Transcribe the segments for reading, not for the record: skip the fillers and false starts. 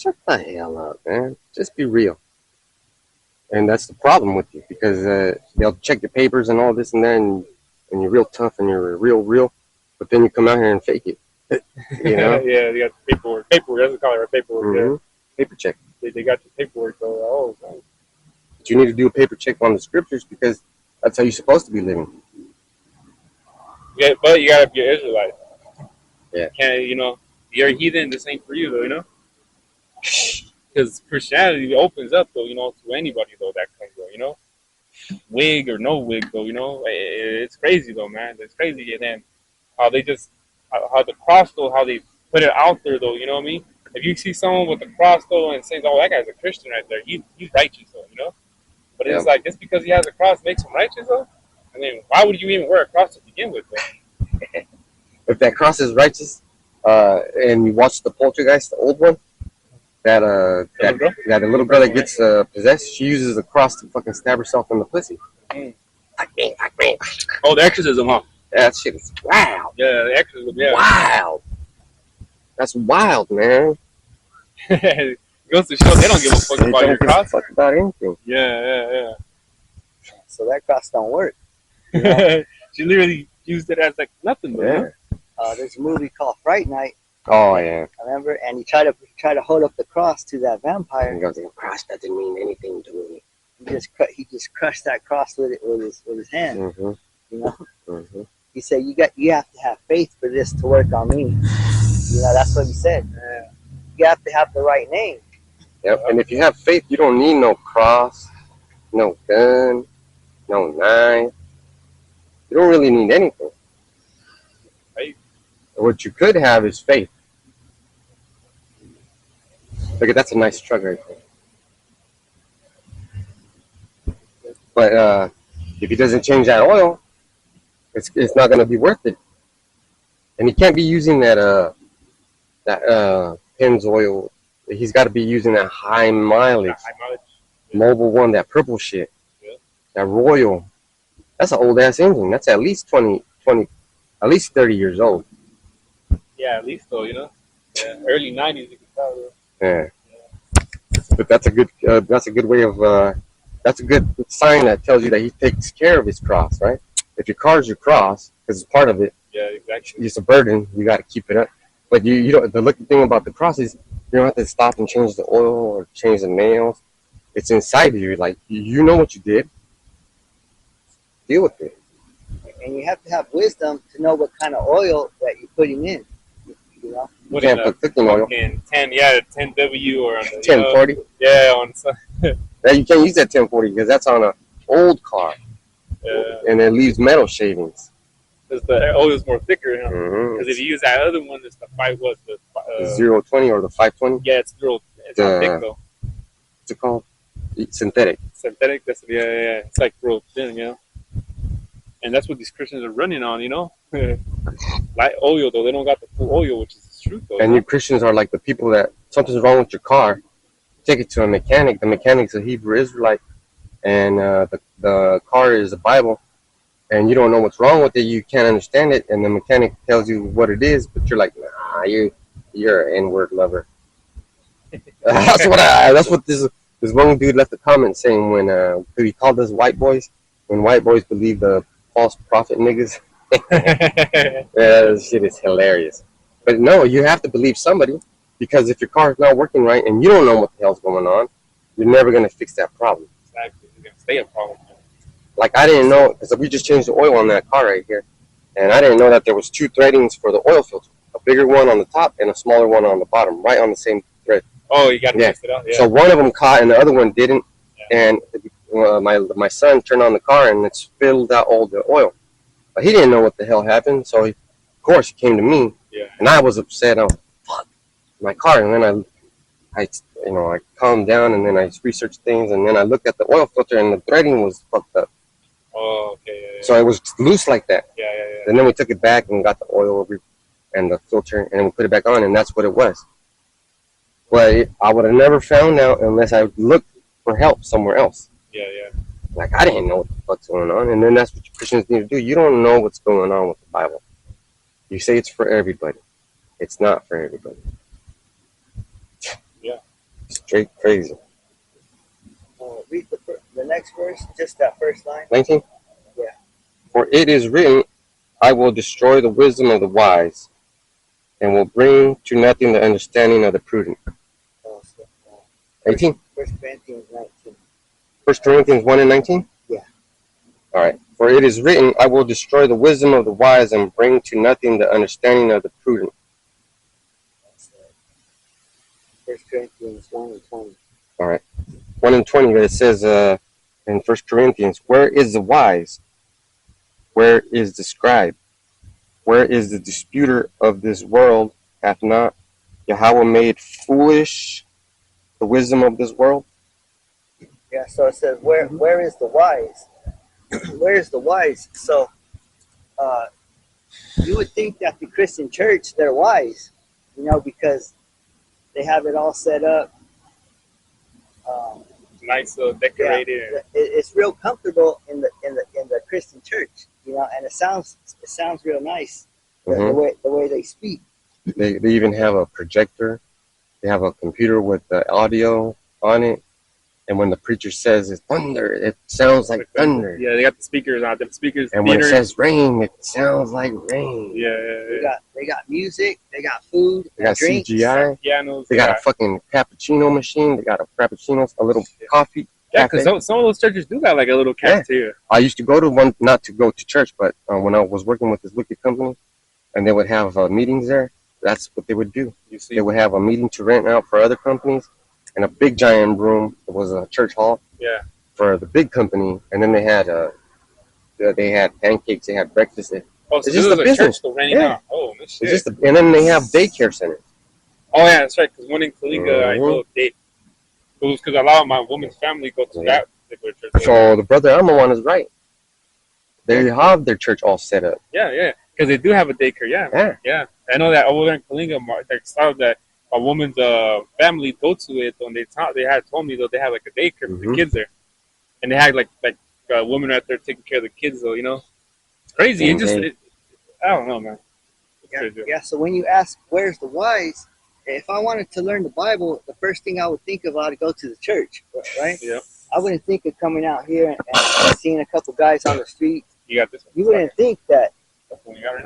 Shut the hell up, man. Just be real. And that's the problem with you because they'll check your papers and all this and that, and you're real tough and you're real, but then you come out here and fake it. You know? Yeah, they got the paperwork. Paperwork, that's what they call it, right? Paperwork. Mm-hmm. Yeah. Paper check. They got your paperwork, though. Oh, man. But you need to do a paper check on the scriptures because that's how you're supposed to be living. Yeah, but you gotta be an Israelite. Yeah. Can't, you're a heathen, this ain't for you, though, Because Christianity opens up, though, to anybody, though, that comes, though, Wig or no wig, though, it's crazy, though, man. It's crazy. And then how they just, how the cross, though, how they put it out there, though, you know what I mean? If you see someone with a cross, though, and saying, oh, that guy's a Christian right there, he's righteous, though, But it's like, just because he has a cross makes him righteous, though? I mean, why would you even wear a cross to begin with, though? If that cross is righteous, and you watch the Poltergeist, the old one, that the little girl that gets possessed, she uses a cross to fucking stab herself in the pussy. Mm. Oh, the exorcism, huh? Yeah, that shit is wild. Yeah, the exorcism, yeah. Wild. That's wild, man. It goes to show they don't give a fuck about your cross. Fuck about anything. Yeah. So that cross don't work. She literally used it as like nothing. Yeah. There's a movie called Fright Night. Oh yeah. I remember, and he tried to hold up the cross to that vampire. And he goes, the cross doesn't mean anything to me. He just crushed that cross with his hand. Mm-hmm. Mm-hmm. He said, you have to have faith for this to work on me. That's what he said. You have to have the right name. Yep. And if you have faith, you don't need no cross, no gun, no knife. You don't really need anything. Right. What you could have is faith. Look at that's a nice truck right there. But if he doesn't change that oil, it's not going to be worth it. And he can't be using that Penn's oil. He's got to be using that high mileage, Mobil 1, that purple shit, that Royal. That's an old ass engine. That's at least 20, at least 30 years old. Yeah, at least though, early 90s you can tell. Yeah. But that's a good way of that's a good sign that tells you that he takes care of his cross, right? If your car's your cross, because it's part of it. Yeah, exactly. It's a burden. You got to keep it up. But you don't. The lucky thing about the cross is you don't have to stop and change the oil or change the nails. It's inside of you. Like you know what you did. Deal with it. And you have to have wisdom to know what kind of oil that you're putting in. You can't put cooking oil. 10W or on the 1040. Yeah, on some. Yeah, you can't use that 1040 because that's on an old car. And it leaves metal shavings. Because the oil is more thicker. Because Mm-hmm. if you use that other one, it's the 020 or the 520. Yeah, it's not thick though. What's it called? Synthetic. Synthetic. Yeah. It's like real thin, And that's what these Christians are running on, Light oil though, they don't got the full oil, which is the truth though. And you Christians are like the people that something's wrong with your car, take it to a mechanic. The mechanic's a Hebrew Israelite, and the car is a Bible, and you don't know what's wrong with it. You can't understand it, and the mechanic tells you what it is, but you're like, nah, you're an N-word lover. That's what this one dude left a comment saying when he called us white boys, when white boys believe the false prophet niggas. Yeah, this shit is hilarious. But no, you have to believe somebody, because if your car is not working right and you don't know what the hell's going on, you're never going to fix that problem. Exactly. It's going to stay a problem. Like I didn't know, because we just changed the oil on that car right here, and I didn't know that there was two threadings for the oil filter, a bigger one on the top and a smaller one on the bottom, right on the same thread. Oh, you got to mix it up. Yeah. So one of them caught and the other one didn't, and my son turned on the car and it spilled out all the oil. But he didn't know what the hell happened, so of course he came to me, and I was upset. I was fuck my car, and then I calmed down, and then I researched things, and then I looked at the oil filter, and the threading was fucked up. Oh, okay. Yeah. So it was loose like that. Yeah. And then we took it back and got the oil and the filter, and then we put it back on, and that's what it was. But I would have never found out unless I looked for help somewhere else. Yeah. Like, I didn't know what the fuck's going on. And then that's what Christians need to do. You don't know what's going on with the Bible. You say it's for everybody. It's not for everybody. Yeah. Straight crazy. Read the next verse, just that first line. 19. Yeah. For it is written, I will destroy the wisdom of the wise, and will bring to nothing the understanding of the prudent. 18. 1 Corinthians 19. 1 Corinthians 1 and 19? Yeah. All right. For it is written, I will destroy the wisdom of the wise and bring to nothing the understanding of the prudent. 1 Corinthians 1 and 20. All right. 1 and 20, it says in 1 Corinthians, where is the wise? Where is the scribe? Where is the disputer of this world? Hath not Yahweh made foolish the wisdom of this world? Yeah, so it says, where is the wise? Where is the wise? So you would think that the Christian church, they're wise, because they have it all set up. Nice, decorated. Yeah, it's real comfortable in the Christian church, and it sounds real nice the way they speak. They even have a projector. They have a computer with the audio on it. And when the preacher says it's thunder, it sounds like thunder. Yeah, they got the speakers on. The speakers. And when it says rain, it sounds like rain. Yeah. They got music. They got food. They got drinks, CGI. Pianos. They got a fucking cappuccino machine. They got a frappuccino, a little coffee. Yeah, because some of those churches do got like a little cafeteria. I used to go to one, not to go to church, but when I was working with this wicked company, and they would have meetings there. That's what they would do. You see, they would have a meeting to rent out for other companies, in a big giant room. It was a church hall. Yeah. For the big company, and then they had pancakes. They had breakfast. So it's just a business. Yeah. Oh, shit. It's just and then they have daycare centers. Oh yeah, that's right. Because one in Kalinga, I know they. Because a lot of my woman's family go to that particular church. So the brother Alma one is right. They have their church all set up. Yeah. Because they do have a daycare. Yeah. I know that over there in Kalinga, that a woman's family go to it, and they had told me that they have like a daycare for the kids there, and they had like a woman right there taking care of the kids. So it's crazy. I don't know, man. Yeah. So when you ask where's the wise, if I wanted to learn the Bible, the first thing I would think about to go to the church, right? Yeah. I wouldn't think of coming out here and seeing a couple guys on the street. You got this one? You wouldn't think that. That's the one you got right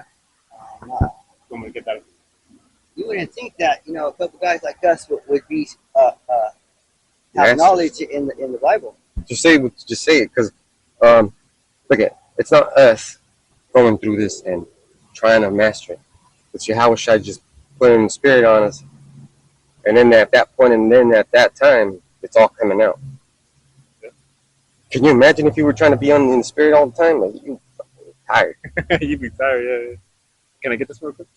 now. No. I'm gonna get that. You wouldn't think that a couple guys like us would be have knowledge in the Bible. Just say it, because look at it's not us going through this and trying to master it. It's Yahweh Shai just putting the spirit on us, and then at that point, and then at that time, it's all coming out. Yeah. Can you imagine if you were trying to be in the spirit all the time? Like, you tired. You'd be tired. Yeah. Can I get this real quick?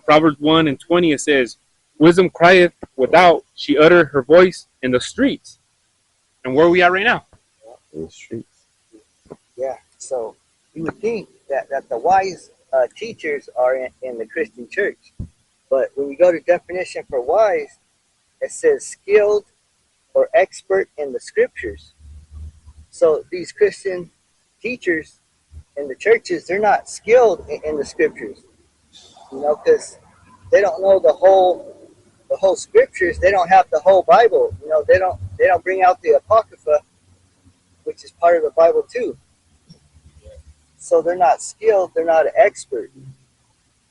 Proverbs 1 and 20, it says, wisdom crieth without, she uttered her voice in the streets. And where are we at right now? In the streets. Yeah, so you would think that the wise teachers are in the Christian church. But when you go to definition for wise, it says skilled or expert in the scriptures. So these Christian teachers in the churches, they're not skilled in the scriptures. Because they don't know the whole scriptures. They don't have the whole Bible. They don't bring out the Apocrypha, which is part of the Bible too. So they're not skilled. They're not an expert.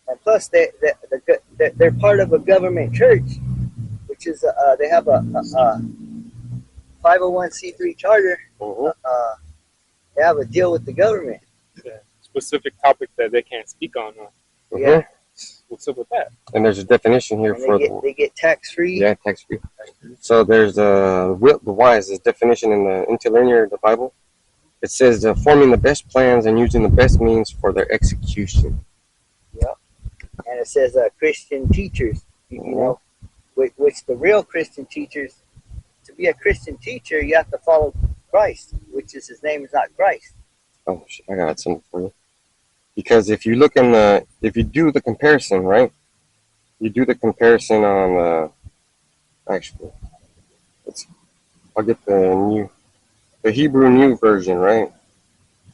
And plus, they're part of a government church, which is they have a 501c3 charter. They have a deal with the government. Yeah. Specific topics that they can't speak on. Yeah. What's up with that? And there's a definition here for they get tax free. Yeah, tax free. So there's the wise is definition in the interlinear of the Bible. It says forming the best plans and using the best means for their execution. Yeah, and it says Christian teachers. Which the real Christian teachers. To be a Christian teacher, you have to follow Christ, which is his name is not Christ. Oh shit! I got something for you. Because if you look if you do the comparison, right? You do the comparison on, I'll get the Hebrew New Version, right?